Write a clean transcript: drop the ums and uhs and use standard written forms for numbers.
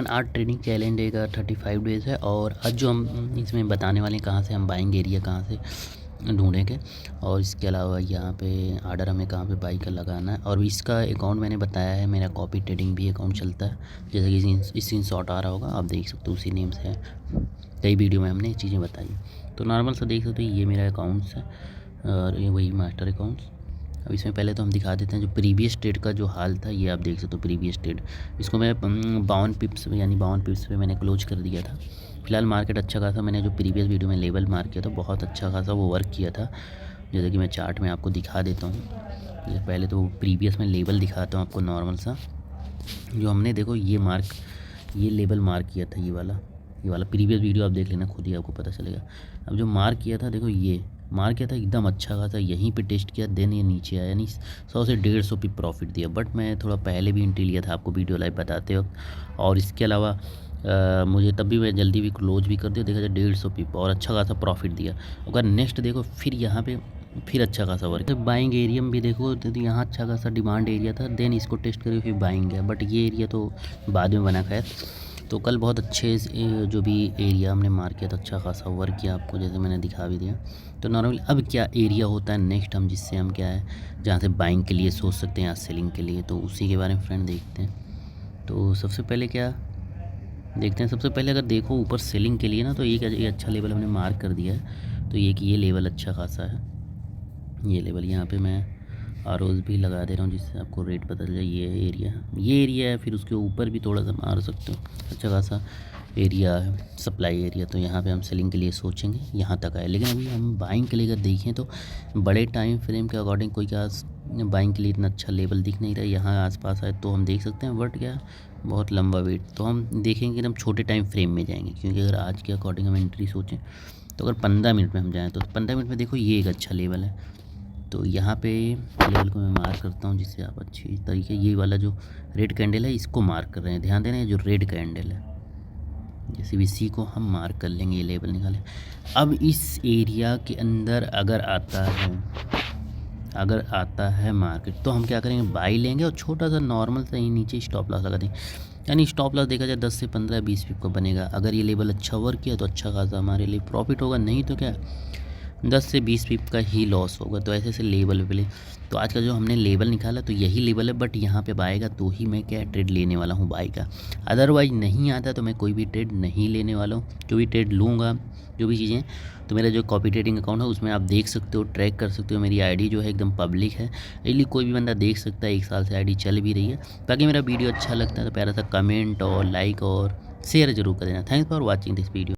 Friend आज trading challenge day का 35 days है और आज जो हम इसमें बताने वाले हैं कहाँ से हम बाइंग एरिया कहाँ से ढूंढेंगे और इसके अलावा यहाँ पे आर्डर हमें कहाँ पे बाई का लगाना है। और इसका अकाउंट मैंने बताया है, मेरा कॉपी ट्रेडिंग भी अकाउंट चलता है, जैसे कि स्क्रीन शॉट आ रहा होगा, आप देख सकते हो उसी नेम से है। कई वीडियो में हमने ये चीज़ें बताई, तो नॉर्मल से देख सकते हो ये मेरा अकाउंट्स है और ये वही मास्टर अकाउंट्स। अब इसमें पहले तो हम दिखा देते हैं जो प्रीवियस ट्रेड का जो हाल था, ये आप देख सकते हो प्रीवियस ट्रेड। इसको मैं 52 पिप्स यानी 52 पिप्स पे मैंने क्लोज कर दिया था। फिलहाल मार्केट अच्छा खासा, मैंने जो प्रीवियस वीडियो में लेवल मार्क किया था बहुत अच्छा खासा वो वर्क किया था, जैसे कि मैं चार्ट में आपको दिखा देता हूँ। जैसे पहले तो प्रीवियस में लेवल दिखाता हूँ आपको नॉर्मल सा, जो हमने देखो ये लेवल मार्क किया था, ये वाला प्रीवियस वीडियो आप देख लेना, खुद ही आपको पता चलेगा। अब जो मार्क किया था देखो, ये मार्क किया था एकदम अच्छा खासा, यहीं पे टेस्ट किया, देन ये नीचे आया, यानी 100 से 150 पे प्रॉफिट दिया। बट मैं थोड़ा पहले भी एंट्री लिया था आपको वीडियो लाइव बताते वक्त, और इसके अलावा मुझे तब भी मैं जल्दी भी क्लोज भी कर दिया, देखा जाए 150 पिप और अच्छा खासा प्रॉफिट दिया। अगर नेक्स्ट देखो फिर यहाँ पे फिर अच्छा खासा वर्क, तो बाइंग एरिया में भी देखो तो यहाँ अच्छा खासा डिमांड एरिया था, देन इसको टेस्ट करके फिर बाइंग है, बट ये एरिया तो बाद में बना। खैर, तो कल बहुत अच्छे जो भी एरिया हमने मार्क किया था, अच्छा खासा वर्क किया आपको, जैसे मैंने दिखा भी दिया। तो नॉर्मली अब क्या एरिया होता है नेक्स्ट, हम जिससे हम क्या है जहाँ से बाइंग के लिए सोच सकते हैं या सेलिंग के लिए, तो उसी के बारे में फ्रेंड देखते हैं। तो सबसे पहले क्या देखते हैं, सबसे पहले अगर देखो ऊपर सेलिंग के लिए ना, तो ये अच्छा लेवल हमने मार्क कर दिया है। तो ये लेवल अच्छा खासा है, ये लेवल यहाँ पे मैं आरोज़ भी लगा दे रहा हूँ जिससे आपको रेट पता चल जाए। ये एरिया है, फिर उसके ऊपर भी थोड़ा सा मार सकते हो, अच्छा खासा एरिया है सप्लाई एरिया। तो यहाँ पे हम सेलिंग के लिए सोचेंगे, यहाँ तक आए। लेकिन अभी हम बाइंग के लिए अगर देखें तो बड़े टाइम फ्रेम के अकॉर्डिंग कोई क्या बाइंग के लिए इतना अच्छा लेवल दिख नहीं रहा है। यहाँ आसपास आए तो हम देख सकते हैं, बट क्या बहुत लंबा वेट, तो हम देखेंगे कि हम छोटे टाइम फ्रेम में जाएंगे, क्योंकि अगर आज के अकॉर्डिंग हम एंट्री सोचें तो अगर 15 मिनट में हम जाएँ तो 15 मिनट में देखो ये एक अच्छा लेवल है। तो यहाँ पे लेवल को मैं मार्क करता हूँ जिससे आप अच्छी तरीके, ये वाला जो रेड कैंडल है इसको मार्क कर रहे हैं, ध्यान देना, जो रेड कैंडल है जैसे भी सी को हम मार्क कर लेंगे, ये लेवल निकालें। अब इस एरिया के अंदर अगर आता है मार्केट, तो हम क्या करेंगे, बाई लेंगे और छोटा सा नॉर्मल सा ही नीचे स्टॉप लॉस लगा देंगे। यानी स्टॉप लॉस देखा जाए 10 से 15-20 पिप का बनेगा। अगर ये लेवल अच्छा वर्क किया तो अच्छा खासा हमारे लिए प्रॉफिट होगा, नहीं तो क्या 10 से 20 पिप का ही लॉस होगा। तो ऐसे लेवल पे तो आज का जो हमने लेवल निकाला तो यही लेवल है, बट यहाँ पे आएगा तो ही मैं क्या ट्रेड लेने वाला हूँ बाई का, अदरवाइज नहीं आता तो मैं कोई भी ट्रेड नहीं लेने वाला हूँ। जो भी ट्रेड लूँगा, जो भी चीज़ें, तो मेरा जो कॉपी ट्रेडिंग अकाउंट है उसमें आप देख सकते हो, ट्रैक कर सकते हो। मेरी आईडी जो है एकदम पब्लिक है, इसलिए कोई भी बंदा देख सकता है, 1 साल से आईडी चल भी रही है। बाकी मेरा वीडियो अच्छा लगता है तो प्यारा सा कमेंट और लाइक और शेयर जरूर कर देना। Thanks for watching this video.